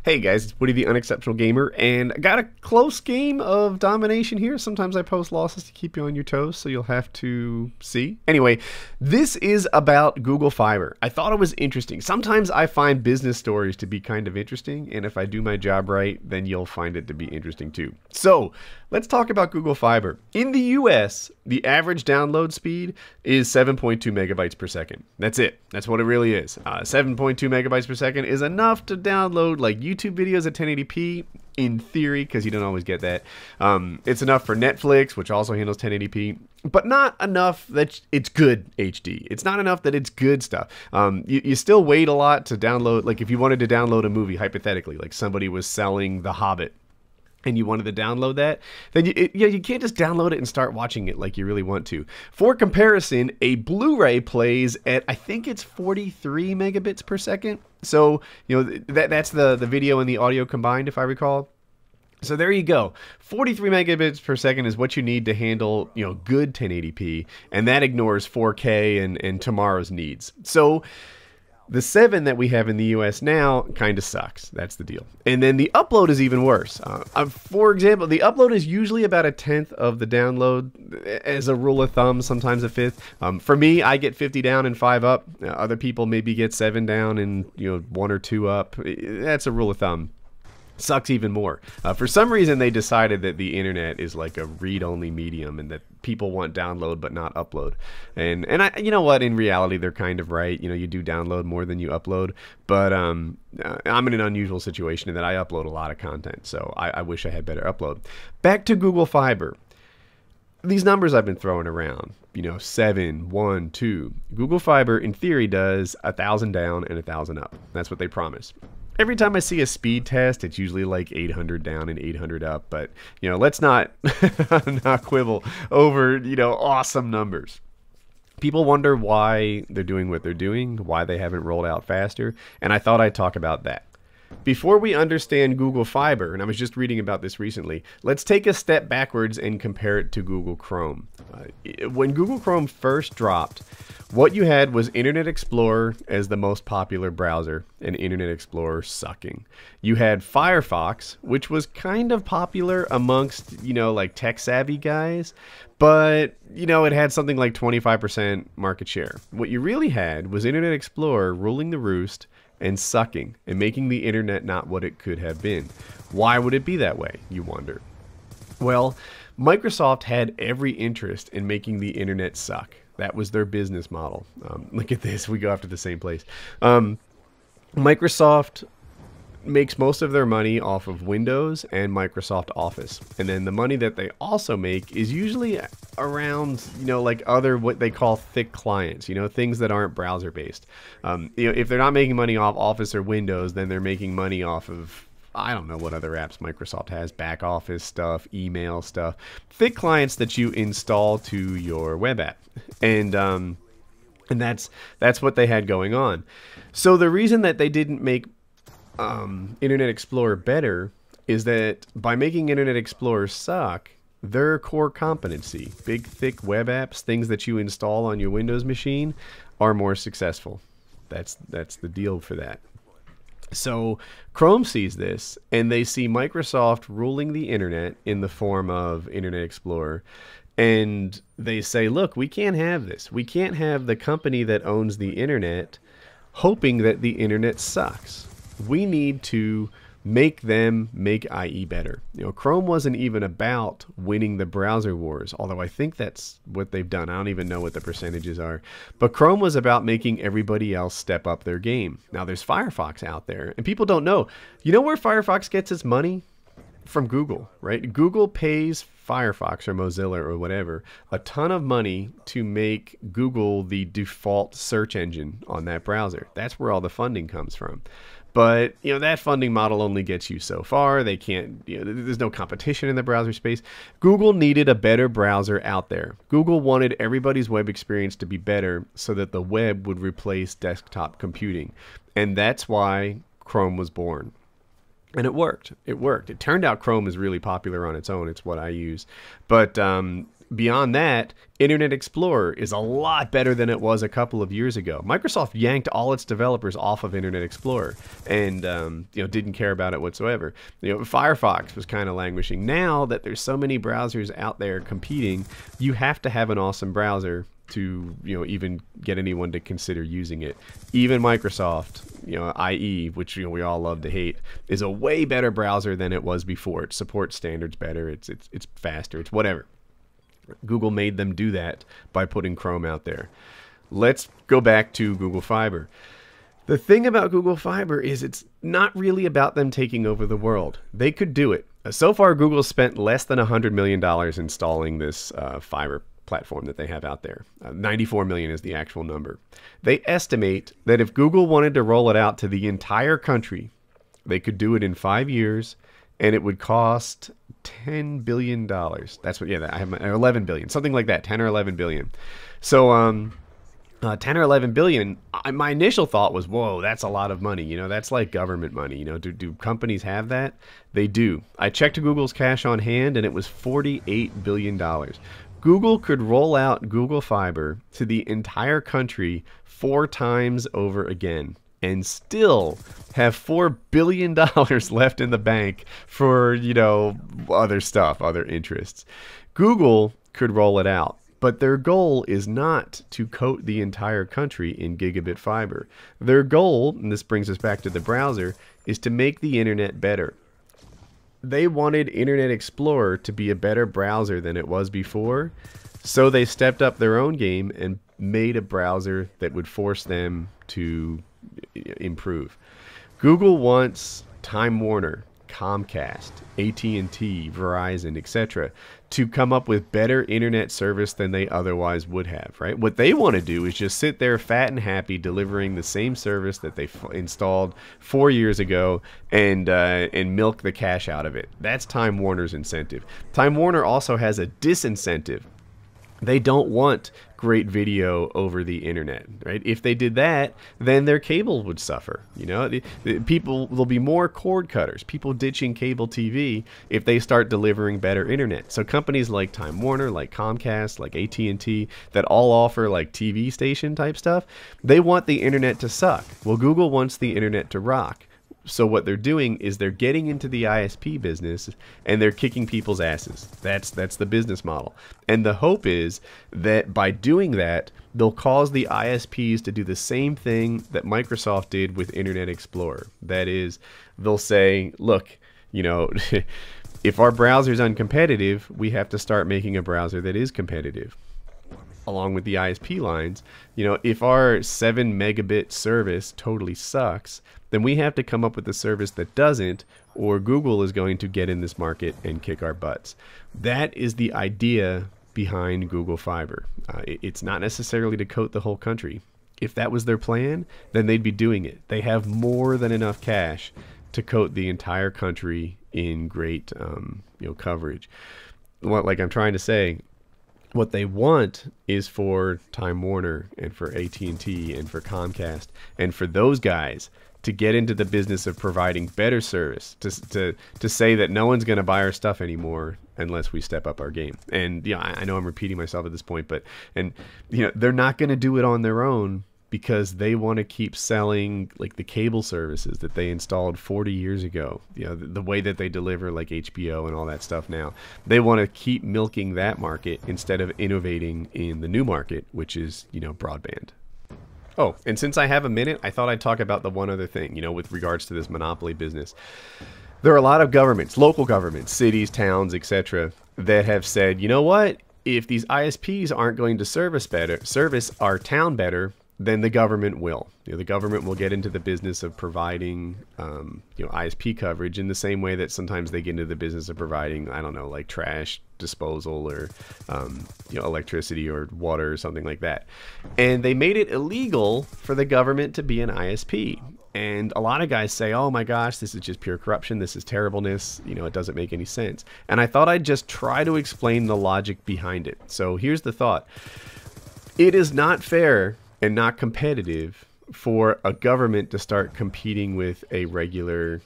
Hey guys, it's Woody the Unexceptional Gamer, and I got a close game of domination here. Sometimes I post losses to keep you on your toes, so you'll have to see. Anyway, this is about Google Fiber. I thought it was interesting. Sometimes I find business stories to be kind of interesting, and if I do my job right, then you'll find it to be interesting too. So, let's talk about Google Fiber. In the US, the average download speed is 7.2 megabytes per second. That's it. That's what it really is. 7.2 megabytes per second is enough to download like YouTube videos at 1080p, in theory, because you don't always get that. It's enough for Netflix, which also handles 1080p, but not enough that it's good HD. It's not enough that it's good stuff. You still wait a lot to download, like if you wanted to download a movie, hypothetically, like somebody was selling The Hobbit, and you wanted to download that, then you can't just download it and start watching it like you really want to. For comparison, a Blu-ray plays at, I think it's 43 megabits per second. So, you know, that's the video and the audio combined, if I recall. So there you go. 43 megabits per second is what you need to handle, you know, good 1080p, and that ignores 4K and tomorrow's needs. So the 7 that we have in the US now kind of sucks. That's the deal. And then the upload is even worse. For example, the upload is usually about a tenth of the download as a rule of thumb, sometimes a fifth. For me, I get 50 down and 5 up. Other people maybe get 7 down and 1 or 2 up. That's a rule of thumb. Sucks even more. For some reason, they decided that the internet is like a read-only medium and that people want download but not upload. And you know what? In reality, they're kind of right. You know, you do download more than you upload. But I'm in an unusual situation in that I upload a lot of content. So I wish I had better upload. Back to Google Fiber. These numbers I've been throwing around, 7, 1, 2. Google Fiber, in theory, does 1,000 down and 1,000 up. That's what they promise. Every time I see a speed test, it's usually like 800 down and 800 up. But, let's not, not quibble over, awesome numbers. People wonder why they're doing what they're doing, why they haven't rolled out faster, and I thought I'd talk about that. Before we understand Google Fiber, and I was just reading about this recently, let's take a step backwards and compare it to Google Chrome. When Google Chrome first dropped, what you had was Internet Explorer as the most popular browser, and Internet Explorer sucking. You had Firefox, which was kind of popular amongst, like tech-savvy guys, but, it had something like 25% market share. What you really had was Internet Explorer ruling the roost and sucking and making the internet not what it could have been. Why would it be that way, you wonder? Well, Microsoft had every interest in making the internet suck. That was their business model. Look at this. We go after the same place. Microsoft makes most of their money off of Windows and Microsoft Office. And then the money that they also make is usually around, like other what they call thick clients, things that aren't browser based. If they're not making money off Office or Windows, then they're making money off of, I don't know what other apps Microsoft has, back office stuff, email stuff, thick clients that you install to your web app. And that's what they had going on. So the reason that they didn't make Internet Explorer better is that by making Internet Explorer suck, their core competency, big thick web apps, things that you install on your Windows machine, are more successful. That's the deal for that. So Chrome sees this, and they see Microsoft ruling the internet in the form of Internet Explorer, and they say, look, we can't have this. We can't have the company that owns the internet hoping that the internet sucks. We need to make them make IE better. Chrome wasn't even about winning the browser wars, although I think that's what they've done. I don't even know what the percentages are. But Chrome was about making everybody else step up their game. Now there's Firefox out there, and people don't know. You know where Firefox gets its money? From Google, right? Google pays Firefox or Mozilla or whatever a ton of money to make Google the default search engine on that browser. That's where all the funding comes from. But, that funding model only gets you so far. They can't, there's no competition in the browser space. Google needed a better browser out there. Google wanted everybody's web experience to be better so that the web would replace desktop computing. And that's why Chrome was born. And it worked. It worked. It turned out Chrome is really popular on its own. It's what I use. But Beyond that, Internet Explorer is a lot better than it was a couple of years ago. Microsoft yanked all its developers off of Internet Explorer and didn't care about it whatsoever. Firefox was kind of languishing. Now that there's so many browsers out there competing, you have to have an awesome browser to even get anyone to consider using it. Even Microsoft, IE, which we all love to hate, is a way better browser than it was before. It supports standards better. It's faster. It's whatever. Google made them do that by putting Chrome out there. Let's go back to Google Fiber. The thing about Google Fiber is it's not really about them taking over the world. They could do it. So far, Google spent less than $100 million installing this fiber platform that they have out there. 94 million is the actual number. They estimate that if Google wanted to roll it out to the entire country, they could do it in 5 years, and it would cost $10 billion. That's what, I have 11 billion, something like that, 10 or 11 billion. So 10 or 11 billion, my initial thought was, whoa, that's a lot of money. That's like government money. Do companies have that? They do. I checked Google's cash on hand, and it was $48 billion. Google could roll out Google Fiber to the entire country 4 times over again and still have $4 billion left in the bank for, other stuff, other interests. Google could roll it out, but their goal is not to coat the entire country in gigabit fiber. Their goal, and this brings us back to the browser, is to make the internet better. They wanted Internet Explorer to be a better browser than it was before, so they stepped up their own game and made a browser that would force them to improve. Google wants Time Warner, Comcast, AT&T, Verizon, etc. to come up with better internet service than they otherwise would have, right? What they want to do is just sit there fat and happy delivering the same service that they installed 4 years ago and milk the cash out of it. That's Time Warner's incentive. Time Warner also has a disincentive. They don't want great video over the internet, right? If they did that, then their cable would suffer. There'll be more cord cutters, people ditching cable TV if they start delivering better internet. So companies like Time Warner, like Comcast, like AT&T, that all offer like TV station type stuff, they want the internet to suck. Well, Google wants the internet to rock. So what they're doing is they're getting into the ISP business and they're kicking people's asses. That's the business model. And the hope is that by doing that, they'll cause the ISPs to do the same thing that Microsoft did with Internet Explorer. That is, they'll say, look, if our browser's uncompetitive, we have to start making a browser that is competitive. Along with the ISP lines, if our 7 megabit service totally sucks, then we have to come up with a service that doesn't, or Google is going to get in this market and kick our butts. That is the idea behind Google Fiber. It's not necessarily to coat the whole country. If that was their plan, then they'd be doing it. They have more than enough cash to coat the entire country in great coverage. Like I'm trying to say, what they want is for Time Warner and for AT&T and for Comcast and for those guys to get into the business of providing better service, to say that no one's going to buy our stuff anymore unless we step up our game. And I know I'm repeating myself at this point, but they're not going to do it on their own because they want to keep selling like the cable services that they installed 40 years ago. The way that they deliver like HBO and all that stuff now. They want to keep milking that market instead of innovating in the new market, which is, broadband. Oh, and since I have a minute, I thought I'd talk about the one other thing, with regards to this monopoly business. There are a lot of governments, local governments, cities, towns, etc., that have said, you know what? If these ISPs aren't going to service our town better, then the government will. The government will get into the business of providing, ISP coverage in the same way that sometimes they get into the business of providing, I don't know, like trash disposal or, electricity or water or something like that. And they made it illegal for the government to be an ISP. And a lot of guys say, oh my gosh, this is just pure corruption. This is terribleness. It doesn't make any sense. And I thought I'd just try to explain the logic behind it. So here's the thought. It is not fair and not competitive for a government to start competing with a regular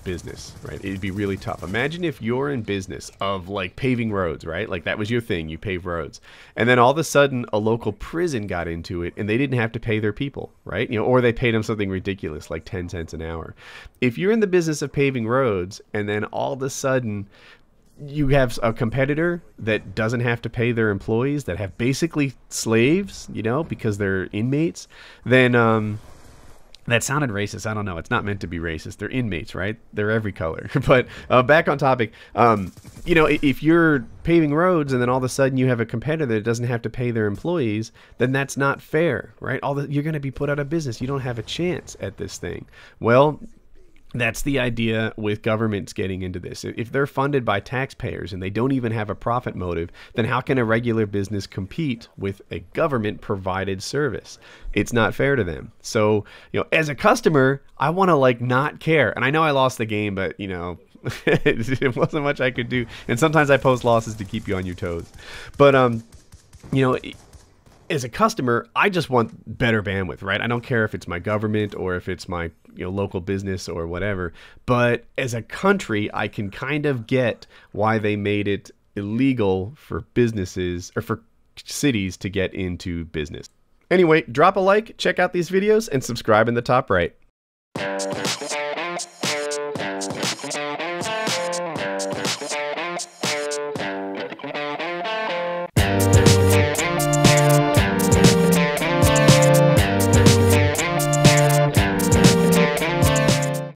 business, right? It'd be really tough. Imagine if you're in business of like paving roads, right? Like that was your thing, you pave roads. And then all of a sudden a local prison got into it and they didn't have to pay their people, right? Or they paid them something ridiculous like 10 cents an hour. If you're in the business of paving roads and then all of a sudden you have a competitor that doesn't have to pay their employees, that have basically slaves, because they're inmates, then that sounded racist. I don't know. It's not meant to be racist. They're inmates, right? They're every color. But back on topic, if you're paving roads and then all of a sudden you have a competitor that doesn't have to pay their employees, then that's not fair, right? You're going to be put out of business. You don't have a chance at this thing. Well, that's the idea with governments getting into this. If they're funded by taxpayers and they don't even have a profit motive, then how can a regular business compete with a government-provided service? It's not fair to them. So, as a customer, I want to not care. And I know I lost the game, but it wasn't much I could do. And sometimes I post losses to keep you on your toes. But as a customer, I just want better bandwidth, right? I don't care if it's my government or if it's my local business or whatever. But as a country, I can kind of get why they made it illegal for businesses or for cities to get into business. Anyway, drop a like, check out these videos, and subscribe in the top right.